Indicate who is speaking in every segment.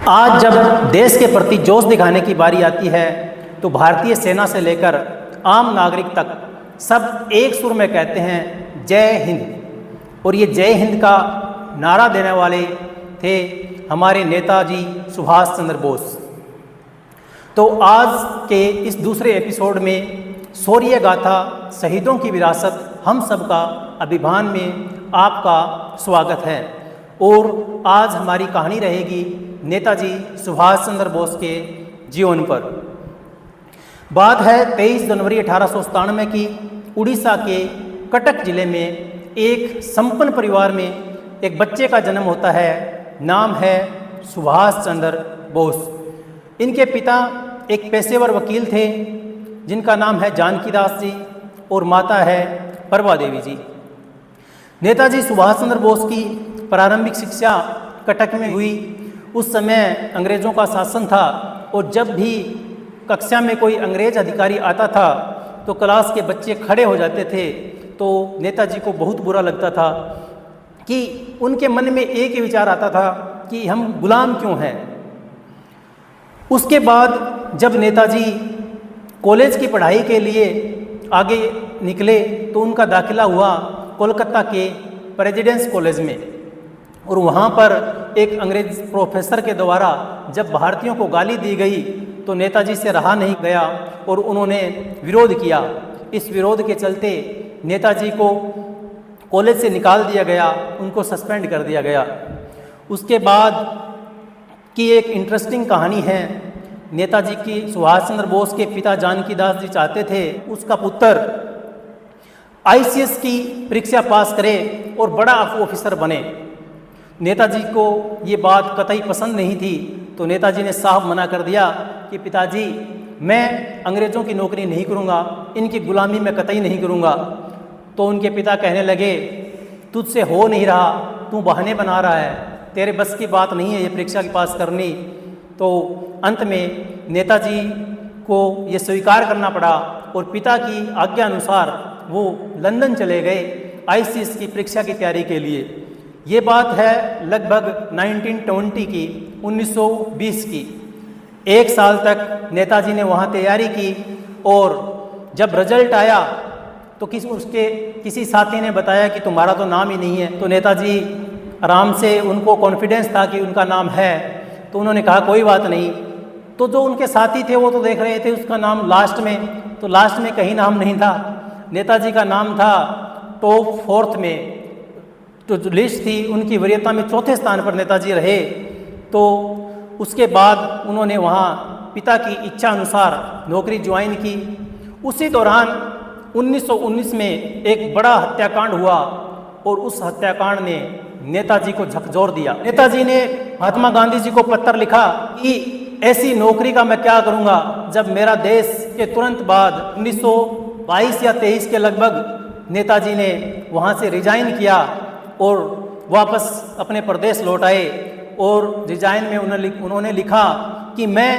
Speaker 1: आज जब देश के प्रति जोश दिखाने की बारी आती है तो भारतीय सेना से लेकर आम नागरिक तक सब एक सुर में कहते हैं जय हिंद। और ये जय हिंद का नारा देने वाले थे हमारे नेताजी सुभाष चंद्र बोस। तो आज के इस दूसरे एपिसोड में शौर्य गाथा शहीदों की विरासत हम सबका अभियान में आपका स्वागत है। और आज हमारी कहानी रहेगी नेताजी सुभाष चंद्र बोस के जीवन पर। बात है 23 जनवरी 1897 की। उड़ीसा के कटक जिले में एक संपन्न परिवार में एक बच्चे का जन्म होता है। नाम है सुभाष चंद्र बोस। इनके पिता एक पेशेवर वकील थे जिनका नाम है जानकी दास जी और माता है प्रभा देवी जी। नेताजी सुभाष चंद्र बोस की प्रारंभिक शिक्षा कटक में हुई। उस समय अंग्रेज़ों का शासन था और जब भी कक्षा में कोई अंग्रेज अधिकारी आता था तो क्लास के बच्चे खड़े हो जाते थे। तो नेताजी को बहुत बुरा लगता था कि उनके मन में एक ही विचार आता था कि हम गुलाम क्यों हैं। उसके बाद जब नेताजी कॉलेज की पढ़ाई के लिए आगे निकले तो उनका दाखिला हुआ कोलकाता के प्रेसिडेंस कॉलेज में। और वहाँ पर एक अंग्रेज प्रोफेसर के द्वारा जब भारतीयों को गाली दी गई तो नेताजी से रहा नहीं गया और उन्होंने विरोध किया। इस विरोध के चलते नेताजी को कॉलेज से निकाल दिया गया, उनको सस्पेंड कर दिया गया। उसके बाद की एक इंटरेस्टिंग कहानी है। नेताजी की सुभाष चंद्र बोस के पिता जानकी दास जी चाहते थे उसका पुत्र आईसीएस की परीक्षा पास करे और बड़ा ऑफिसर बने। नेताजी को ये बात कतई पसंद नहीं थी तो नेताजी ने साफ मना कर दिया कि पिताजी मैं अंग्रेज़ों की नौकरी नहीं करूँगा, इनकी गुलामी मैं कतई नहीं करूँगा। तो उनके पिता कहने लगे तुझसे हो नहीं रहा, तू बहाने बना रहा है, तेरे बस की बात नहीं है ये परीक्षा की पास करनी। तो अंत में नेताजी को ये स्वीकार करना पड़ा और पिता की आज्ञा अनुसार वो लंदन चले गए आईसीएस की परीक्षा की तैयारी के लिए। ये बात है लगभग 1920 की, 1920 की। एक साल तक नेताजी ने वहाँ तैयारी की और जब रिजल्ट आया तो किसी साथी ने बताया कि तुम्हारा तो नाम ही नहीं है। तो नेताजी आराम से, उनको कॉन्फिडेंस था कि उनका नाम है, तो उन्होंने कहा कोई बात नहीं। तो जो उनके साथी थे वो तो देख रहे थे उसका नाम लास्ट में, तो लास्ट में कहीं नाम नहीं था। नेताजी का नाम था टॉप 4 में। तो जो लिस्ट थी उनकी वरीयता में 4थे स्थान पर नेताजी रहे। तो उसके बाद उन्होंने वहाँ पिता की इच्छा अनुसार नौकरी ज्वाइन की। उसी दौरान 1919 में एक बड़ा हत्याकांड हुआ और उस हत्याकांड ने नेताजी को झकझोर दिया। नेताजी ने महात्मा गांधी जी को पत्र लिखा कि ऐसी नौकरी का मैं क्या करूँगा जब मेरा देश के तुरंत बाद 1922 या 23 के लगभग नेताजी ने वहाँ से रिजाइन किया और वापस अपने प्रदेश लौट आए। और रिजाइन में उन्होंने लिखा कि मैं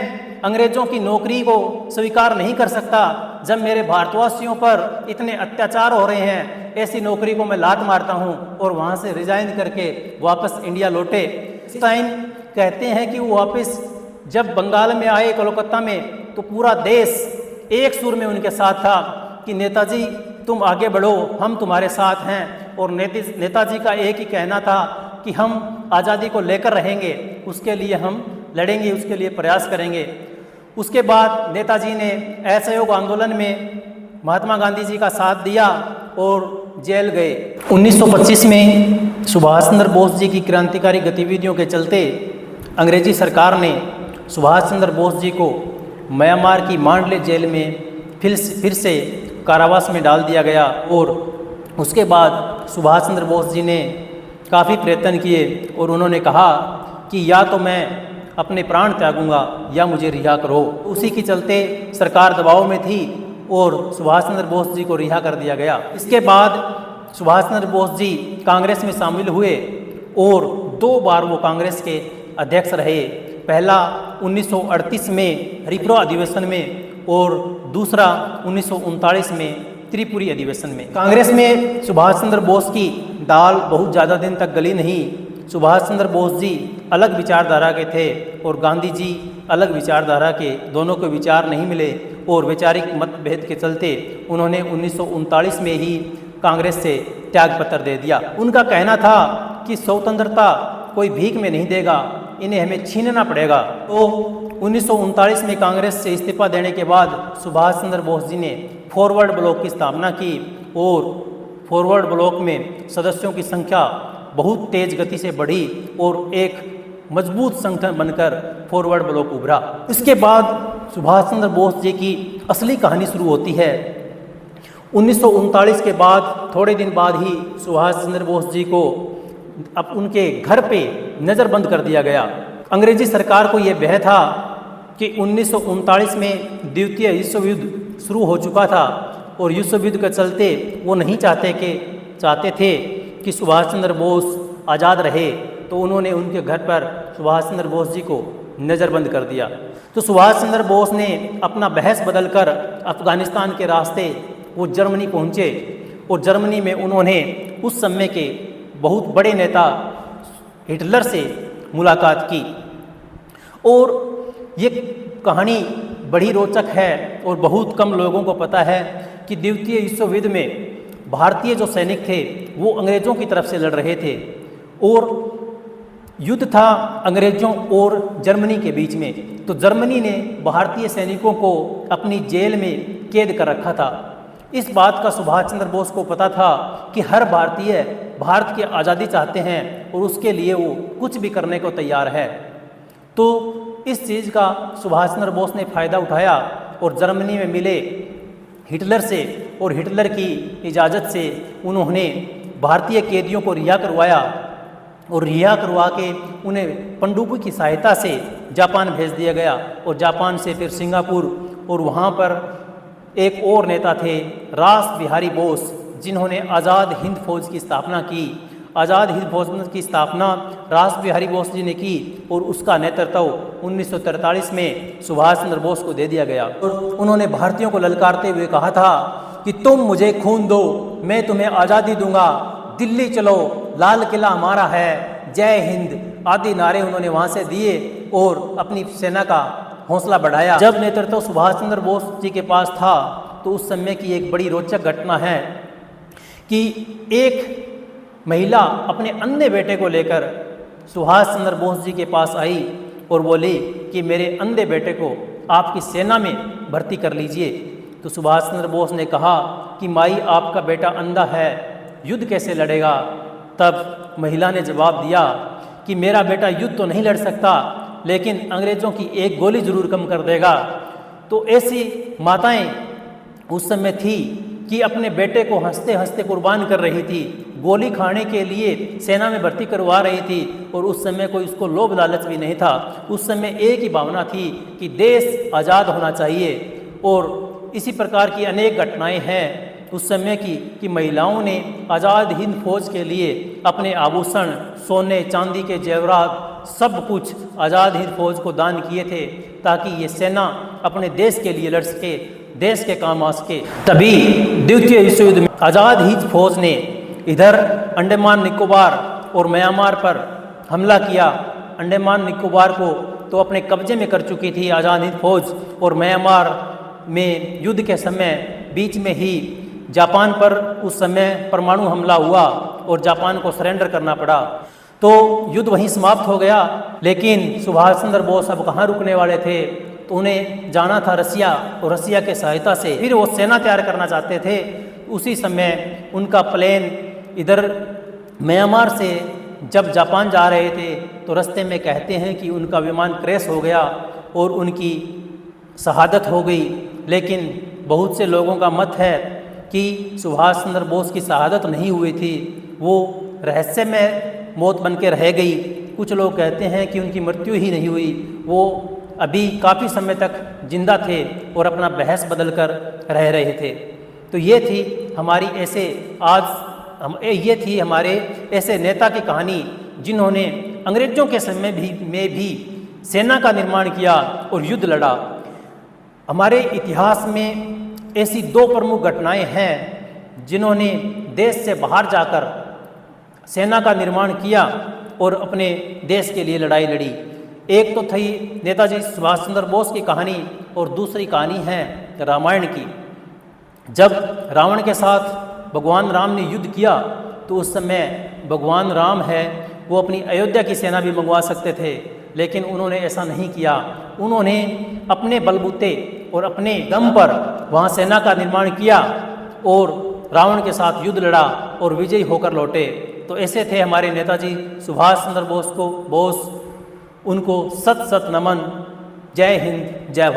Speaker 1: अंग्रेज़ों की नौकरी को स्वीकार नहीं कर सकता जब मेरे भारतवासियों पर इतने अत्याचार हो रहे हैं। ऐसी नौकरी को मैं लात मारता हूँ और वहाँ से रिजाइन करके वापस इंडिया लौटे। इस टाइम कहते हैं कि वो वापस जब बंगाल में आए कोलकाता में तो पूरा देश एक सुर में उनके साथ था कि नेताजी तुम आगे बढ़ो, हम तुम्हारे साथ हैं। और नेताजी का एक ही कहना था कि हम आज़ादी को लेकर रहेंगे, उसके लिए हम लड़ेंगे, उसके लिए प्रयास करेंगे। उसके बाद नेताजी ने असहयोग आंदोलन में महात्मा गांधी जी का साथ दिया और जेल गए। 1925 में सुभाष चंद्र बोस जी की क्रांतिकारी गतिविधियों के चलते अंग्रेजी सरकार ने सुभाष चंद्र बोस जी को म्यांमार की मांडले जेल में फिर से कारावास में डाल दिया गया। और उसके बाद सुभाष चंद्र बोस जी ने काफ़ी प्रयत्न किए और उन्होंने कहा कि या तो मैं अपने प्राण त्यागूंगा या मुझे रिहा करो। उसी के चलते सरकार दबाव में थी और सुभाष चंद्र बोस जी को रिहा कर दिया गया। इसके बाद सुभाष चंद्र बोस जी कांग्रेस में शामिल हुए और 2 बार वो कांग्रेस के अध्यक्ष रहे। पहला 1938 में हरिपुरा अधिवेशन में और दूसरा 1939 में त्रिपुरी अधिवेशन में। कांग्रेस में सुभाष चंद्र बोस की दाल बहुत ज़्यादा दिन तक गली नहीं सुभाष चंद्र बोस जी अलग विचारधारा के थे और गांधी जी अलग विचारधारा के, दोनों के विचार नहीं मिले और वैचारिक मतभेद के चलते उन्होंने 1939 में ही कांग्रेस से त्यागपत्र दे दिया। उनका कहना था कि स्वतंत्रता कोई भीख में नहीं देगा, इन्हें हमें छीनना पड़ेगा। तो 1939 में कांग्रेस से इस्तीफा देने के बाद सुभाष चंद्र बोस जी ने फॉरवर्ड ब्लॉक की स्थापना की और फॉरवर्ड ब्लॉक में सदस्यों की संख्या बहुत तेज गति से बढ़ी और एक मजबूत संगठन बनकर फॉरवर्ड ब्लॉक उभरा। इसके बाद सुभाष चंद्र बोस जी की असली कहानी शुरू होती है। 1939 के बाद थोड़े दिन बाद ही सुभाष चंद्र बोस जी को अब उनके घर पे नज़रबंद कर दिया गया। अंग्रेजी सरकार को यह भय था कि 1939 में द्वितीय विश्व युद्ध शुरू हो चुका था और विश्व युद्ध के चलते वो नहीं चाहते थे कि सुभाष चंद्र बोस आज़ाद रहे, तो उन्होंने उनके घर पर सुभाष चंद्र बोस जी को नज़रबंद कर दिया। तो सुभाष चंद्र बोस ने अपना बहस बदलकर अफ़गानिस्तान के रास्ते वो जर्मनी पहुँचे और जर्मनी में उन्होंने उस समय के बहुत बड़े नेता हिटलर से मुलाकात की। और ये कहानी बड़ी रोचक है और बहुत कम लोगों को पता है कि द्वितीय विश्व युद्ध में भारतीय जो सैनिक थे वो अंग्रेज़ों की तरफ से लड़ रहे थे और युद्ध था अंग्रेज़ों और जर्मनी के बीच में। तो जर्मनी ने भारतीय सैनिकों को अपनी जेल में कैद कर रखा था। इस बात का सुभाष चंद्र बोस को पता था कि हर भारतीय भारत की आज़ादी चाहते हैं और उसके लिए वो कुछ भी करने को तैयार है। तो इस चीज़ का सुभाष चंद्र बोस ने फ़ायदा उठाया और जर्मनी में मिले हिटलर से और हिटलर की इजाज़त से उन्होंने भारतीय कैदियों को रिहा करवाया और रिहा करवा के उन्हें पनडुब्बी की सहायता से जापान भेज दिया गया और जापान से फिर सिंगापुर। और वहाँ पर एक और नेता थे रास बिहारी बोस, जिन्होंने आज़ाद हिंद फौज की स्थापना की। आज़ाद हिंद फौज की स्थापना रास बिहारी बोस जी ने की और उसका नेतृत्व 1943 में सुभाष चंद्र बोस को दे दिया गया। और उन्होंने भारतीयों को ललकारते हुए कहा था कि तुम मुझे खून दो, मैं तुम्हें आज़ादी दूंगा, दिल्ली चलो, लाल किला हमारा है, जय हिंद आदि नारे उन्होंने वहाँ से दिए और अपनी सेना का हौसला बढ़ाया। जब नेतृत्व सुभाष चंद्र बोस जी के पास था तो उस समय की एक बड़ी रोचक घटना है कि एक महिला अपने अंधे बेटे को लेकर सुभाष चंद्र बोस जी के पास आई और बोली कि मेरे अंधे बेटे को आपकी सेना में भर्ती कर लीजिए। तो सुभाष चंद्र बोस ने कहा कि माई आपका बेटा अंधा है, युद्ध कैसे लड़ेगा। तब महिला ने जवाब दिया कि मेरा बेटा युद्ध तो नहीं लड़ सकता, लेकिन अंग्रेज़ों की एक गोली ज़रूर कम कर देगा। तो ऐसी माताएं उस समय थी कि अपने बेटे को हंसते हंसते कुर्बान कर रही थी, गोली खाने के लिए सेना में भर्ती करवा रही थी। और उस समय कोई उसको लोभ लालच भी नहीं था। उस समय एक ही भावना थी कि देश आज़ाद होना चाहिए। और इसी प्रकार की अनेक घटनाएं हैं उस समय की कि महिलाओं ने आज़ाद हिंद फौज के लिए अपने आभूषण, सोने चांदी के जेवरात, सब कुछ आज़ाद हिंद फौज को दान किए थे ताकि ये सेना अपने देश के लिए लड़ सके, देश के काम आ सके। तभी द्वितीय विश्व युद्ध में आज़ाद हिंद फौज ने इधर अंडमान निकोबार और म्यांमार पर हमला किया। अंडमान निकोबार को तो अपने कब्जे में कर चुकी थी आज़ाद हिंद फौज और म्यांमार में युद्ध के समय बीच में ही जापान पर उस समय परमाणु हमला हुआ और जापान को सरेंडर करना पड़ा। तो युद्ध वहीं समाप्त हो गया। लेकिन सुभाष चंद्र बोस अब कहाँ रुकने वाले थे, तो उन्हें जाना था रसिया और रसिया के सहायता से फिर वो सेना तैयार करना चाहते थे। उसी समय उनका प्लेन इधर म्यांमार से जब जापान जा रहे थे तो रास्ते में कहते हैं कि उनका विमान क्रैश हो गया और उनकी शहादत हो गई। लेकिन बहुत से लोगों का मत है कि सुभाष चंद्र बोस की शहादत नहीं हुई थी, वो रहस्यमय मौत बन के रह गई। कुछ लोग कहते हैं कि उनकी मृत्यु ही नहीं हुई, वो अभी काफ़ी समय तक जिंदा थे और अपना बहस बदल कर रह रहे थे। तो ये थी हमारी ये थी हमारे ऐसे नेता की कहानी जिन्होंने अंग्रेज़ों के समय में भी सेना का निर्माण किया और युद्ध लड़ा। हमारे इतिहास में ऐसी दो प्रमुख घटनाएं हैं जिन्होंने देश से बाहर जाकर सेना का निर्माण किया और अपने देश के लिए लड़ाई लड़ी। एक तो थी नेताजी सुभाष चंद्र बोस की कहानी और दूसरी कहानी है रामायण की। जब रावण के साथ भगवान राम ने युद्ध किया तो उस समय भगवान राम है वो अपनी अयोध्या की सेना भी मंगवा सकते थे, लेकिन उन्होंने ऐसा नहीं किया। उन्होंने अपने बलबूते और अपने दम पर वहाँ सेना का निर्माण किया और रावण के साथ युद्ध लड़ा और विजयी होकर लौटे। तो ऐसे थे हमारे नेताजी सुभाष चंद्र बोस। उनको सत सत नमन। जय हिंद, जय भारत।